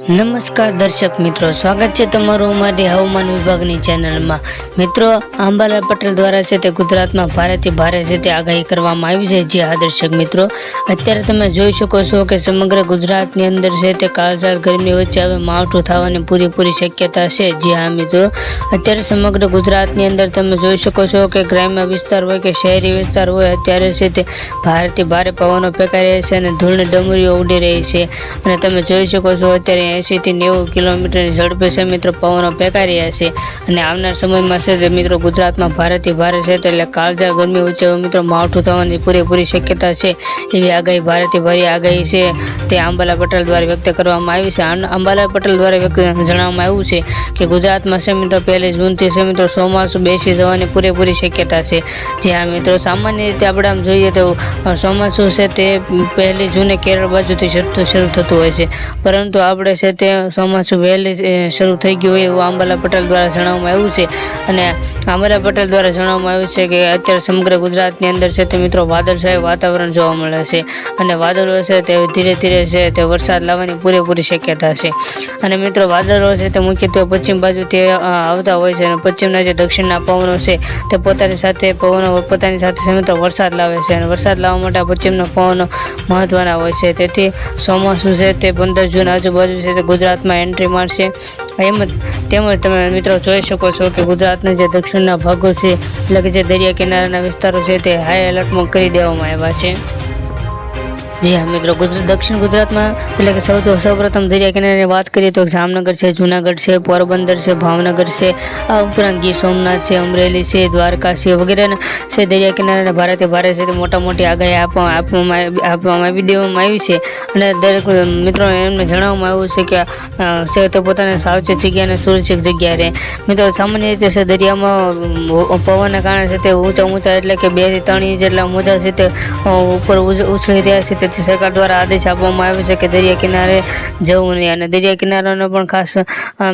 નમસ્કાર દર્શક મિત્રો, સ્વાગત છે તમારું અમારી હવામાન વિભાગની ચેનલમાં। મિત્રો, અંબાલાલ પટેલ દ્વારા છે તે ગુજરાતમાં ભારેથી ભારે છે તે આગાહી કરવામાં આવી છે। જે દર્શક મિત્રો, અત્યારે તમે જોઈ શકો છો કે સમગ્ર ગુજરાતની અંદર છે તે કાળઝાળ ગરમી વચ્ચે હવે માવઠું થવાની પૂરેપૂરી શક્યતા છે। જે મિત્રો, અત્યારે સમગ્ર ગુજરાતની અંદર તમે જોઈ શકો છો કે ગ્રામ્ય વિસ્તાર હોય કે શહેરી વિસ્તાર હોય, અત્યારે છે તે ભારેથી ભારે પવનો ફેંકાઈ રહ્યા છે અને ધૂળની ડમરીઓ ઉડી રહી છે। અને તમે જોઈ શકો છો અત્યારે 80 થી 90 કિલોમીટરની ઝડપે છે મિત્રો પવનો ફેંકાઈ રહ્યા છે। અને આવનાર સમયમાં છે તે મિત્રો ગુજરાતમાં ભારેથી ભારે છે એટલે કાળઝાળ ગરમી વચ્ચે મિત્રો માવઠું થવાની પૂરેપૂરી શક્યતા છે। એવી આગાહી ભારેથી ભારે આગાહી છે તે અંબાલાલ પટેલ દ્વારા વ્યક્ત કરવામાં આવી છે। અંબાલાલ પટેલ દ્વારા જણાવવામાં આવ્યું છે કે ગુજરાતમાં છે મિત્રો 1 જૂનથી છે મિત્રો ચોમાસું બેસી જવાની પૂરેપૂરી શક્યતા છે। જે મિત્રો, સામાન્ય રીતે આપણે આમ જોઈએ તો ચોમાસું છે તે 1 જૂને કેરળ બાજુથી શરૂ થતું હોય છે, પરંતુ આપણે છે તે ચોમાસું વહેલી શરૂ થઈ ગયું હોય એવું અંબાલાલ પટેલ દ્વારા જણાવવામાં આવ્યું છે। અને અંબાલાલ પટેલ દ્વારા જણાવવામાં આવ્યું છે કે અત્યારે સમગ્ર ગુજરાતની અંદર છે તે મિત્રો વાદળછાયું વાતાવરણ જોવા મળે છે અને વાદળો છે તે ધીરે ધીરે છે તે વરસાદ લાવવાની પૂરેપૂરી શક્યતા છે। અને મિત્રો, વાદળો છે તે મુખ્યત્વે પશ્ચિમ બાજુથી આવતા હોય છે અને પશ્ચિમના જે દક્ષિણના પવનો છે તે પોતાની સાથે મિત્રો વરસાદ લાવે છે અને વરસાદ લાવવા માટે પશ્ચિમના પવનો મહત્વના હોય છે। તેથી ચોમાસું છે તે 15 જૂન આજુબાજુ છે તે ગુજરાતમાં એન્ટ્રી મારશે। તેમજ તમે મિત્રો જોઈ શકો છો કે ગુજરાતના જે દક્ષિણના ભાગો છે એટલે કે જે દરિયા કિનારાના વિસ્તારો છે તે હાઈ એલર્ટમાં કરી દેવામાં આવ્યા છે। જી મિત્રો, દક્ષિણ ગુજરાતમાં એટલે કે સૌપ્રથમ દરિયા કિનારાની વાત કરીએ તો જામનગર છે, જૂનાગઢ છે, પોરબંદર છે, ભાવનગર છે, આ ઉપરાંત ગીર સોમનાથ છે, અમરેલી છે, દ્વારકા છે વગેરે છે દરિયા કિનારાને ભારેથી ભારે છે તે મોટી આગાહી આપી દેવામાં આવી છે। અને દરેક મિત્રો એમને જણાવવામાં આવ્યું છે કે તે પોતાને સાવચેત જગ્યા અને સુરક્ષિત જગ્યા રહે। મિત્રો, સામાન્ય રીતે છે દરિયામાં પવનના કારણે છે તે ઊંચા એટલે કે 2 થી 3 ઇંચ જેટલા મોજા છે તે ઉપર ઉછળી રહ્યા છે। તેથી સરકાર દ્વારા આદેશ આપવામાં આવ્યો છે કે દરિયા કિનારે જવું નહીં અને દરિયા કિનારાનો પણ ખાસ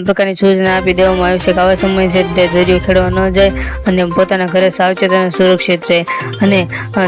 પ્રકારની સૂચના આપી દેવામાં આવી છે કે આવા સમય છે તે દરિયો ખેડવા ન જાય અને પોતાના ઘરે સાવચેત અને સુરક્ષિત રહે। અને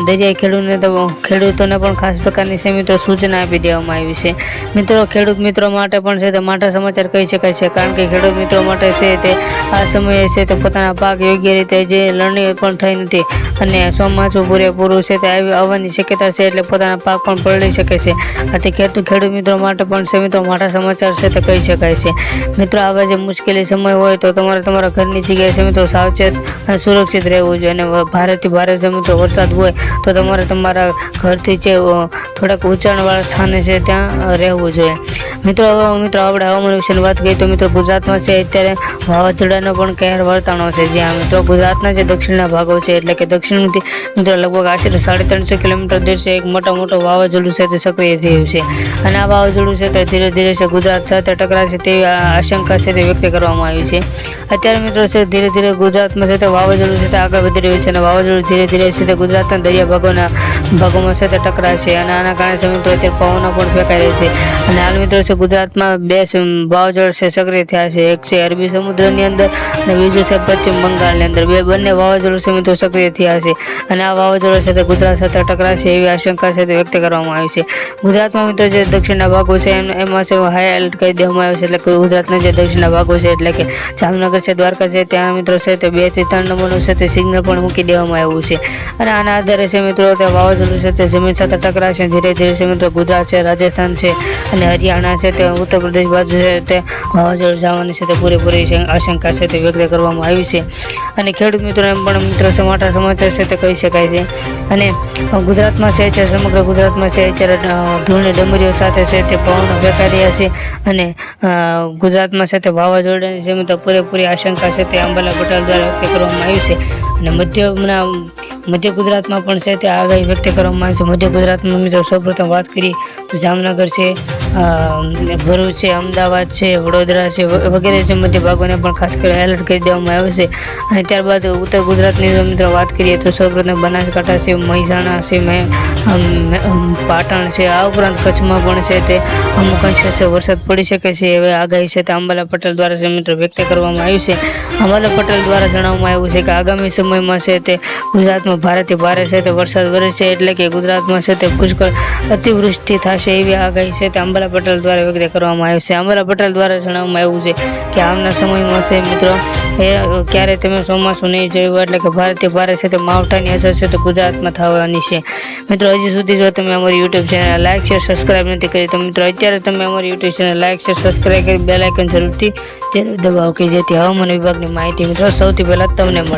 દરિયાઈ ખેડૂતોને પણ ખાસ પ્રકારની છે મિત્રો સૂચના આપી દેવામાં આવી છે। મિત્રો, ખેડૂત મિત્રો માટે પણ છે તે માઠા સમાચાર કહી શકાય છે, કારણ કે ખેડૂત મિત્રો માટે છે તે આ સમયે છે તે પોતાના પાક યોગ્ય રીતે જે લણણી પણ થઈ નથી અને ચોમાસું પૂરેપૂરું છે તે આવવાની શક્યતા છે એટલે પોતાના પાક પણ પલળી શકે છે। આથી ખેડૂત મિત્રો માટે પણ છે મિત્રો માઠા સમાચાર છે તે કહી શકાય છે। મિત્રો, આવા જે મુશ્કેલી સમય હોય તો તમારે તમારા ઘરની જગ્યાએ છે મિત્રો સાવચેત અને સુરક્ષિત રહેવું જોઈએ। અને ભારેથી ભારે છે મિત્રો વરસાદ હોય તો તમારે તમારા ઘરથી છે થોડાક ઊંચાણવાળા સ્થાને છે ત્યાં રહેવું જોઈએ। મિત્રો, આપણે હવામાન વિશે વાત કરીએ તો મિત્રો ગુજરાતમાં છે અત્યારે વાવાઝોડાનો પણ કહેર વર્તાણો છે। જ્યાં મિત્રો ગુજરાતના જે દક્ષિણના ભાગો છે એટલે કે દક્ષિણથી મિત્રો લગભગ આશરે 350 કિલોમીટર દૂર છે એક મોટું વાવાઝોડું છે તે સક્રિય થયું છે અને આ વાવાઝોડું છે તે ધીરે ધીરે છે ગુજરાત સાથે ટકરાશે તેવી આશંકા છે તે વ્યક્ત કરવામાં આવી છે। અત્યારે મિત્રો છે ધીરે ધીરે ગુજરાતમાં છે તે વાવાઝોડું છે તે આગળ વધી રહ્યું છે અને વાવાઝોડું ધીરે ધીરે છે તે ગુજરાતના દરિયા ભાગોમાં છે તે ટકરાશે અને આના કારણે છે મિત્રો અત્યારે પવનો પણ ફેંકાઈ રહી છે। અને હાલ મિત્રો છે ગુજરાતમાં 2 વાવાઝોડા છે સક્રિય થયા છે, એક છે અરબી સમુદ્રની અંદર અને બીજું છે પશ્ચિમ બંગાળની અંદર। બંને વાવાઝોડું છે મિત્રો સક્રિય થયા છે અને આ વાવાઝોડા સાથે ગુજરાત સાથે ટકરાશે એવી આશંકા છે તે વ્યક્ત કરવામાં આવી છે। ગુજરાતમાં મિત્રો જે દક્ષિણના ભાગો છે એમાં છે હાઈ એલર્ટ કરી દેવામાં આવ્યું છે, એટલે કે ગુજરાતના જે દક્ષિણના ભાગો છે એટલે કે જામનગર છે, દ્વારકા છે, ત્યાં મિત્રો છે તે 2 થી 3 નંબરનું છે તે સિગ્નલ પણ મૂકી દેવામાં આવ્યું છે। અને આના આધારે છે મિત્રો તે વાવાઝોડું છે તે જમીન સાથે ટકરાશે ધીરે ધીરે છે મિત્રો ગુજરાત છે, રાજસ્થાન છે અને હરિયાણા છે તે ઉત્તર પ્રદેશ બાજુ છે તે વાવાઝોડું જવાની છે તે પૂરેપૂરી આશંકા છે તે વ્યક્ત કરવામાં આવી છે। અને ખેડૂત મિત્રોને પણ મિત્રો છે મોટા સમાચાર છે તે કહી શકાય છે। અને ગુજરાતમાં છે સમગ્ર ગુજરાતમાં છે અત્યારે ધૂળની ડમરીઓ સાથે છે તે પવનો ફેંકાઈ રહ્યા છે અને ગુજરાતમાં છે તે વાવાઝોડાની છે મિત્રો પૂરેપૂરી આશંકા છે તે અંબાલાલ પટેલ દ્વારા વ્યક્ત કરવામાં આવી છે। અને મધ્ય ગુજરાતમાં પણ છે તે આગાહી વ્યક્ત કરવામાં આવી છે। મધ્ય ગુજરાતમાં મિત્રો સૌપ્રથમ વાત કરીએ તો જામનગર છે, ભરૂચ છે, અમદાવાદ છે, વડોદરા છે વગેરે છે મધ્ય ભાગોને પણ ખાસ કરી એલર્ટ કરી દેવામાં આવ્યું છે। અને ત્યારબાદ ઉત્તર ગુજરાતની મિત્રો વાત કરીએ તો સૌપ્રથમ બનાસકાંઠા છે, મહેસાણા છે, પાટણ છે, આ ઉપરાંત કચ્છમાં પણ છે તે અમુક અંશે છે વરસાદ પડી શકે છે એવી આગાહી છે તે અંબાલા પટેલ દ્વારા છે મિત્રો વ્યક્ત કરવામાં આવી છે. અંબાલા પટેલ દ્વારા જણાવવામાં આવ્યું છે કે આગામી સમયમાં છે તે ગુજરાતમાં ભારેથી ભારે છે તે વરસાદ વરસશે, એટલે કે ગુજરાતમાં છે તે પુષ્કળ અતિવૃષ્ટિ થશે એવી આગાહી છે તે અંબાલા પટેલ દ્વારા વ્યક્ત કરવામાં આવી છે. અંબાલા પટેલ દ્વારા જણાવવામાં આવ્યું છે કે આવનાર સમયમાં છે મિત્રો ક્યારે તમે ચોમાસું નહીં જોયું, એટલે કે ભારેથી ભારે છે તે માવઠાની અસર છે તે ગુજરાતમાં થવાની છે. મિત્રો હજી સુધી જો તમે અમારી YouTube channel like share subscribe નથી કરી તો મિત્રો અત્યારે તમે અમારી YouTube channel like share subscribe કરી બેલ આઇકન જરૂરથી દબાવો કે જેથી હવામાન વિભાગની માહિતી મિત્રો સૌથી પહેલા તમને મળે.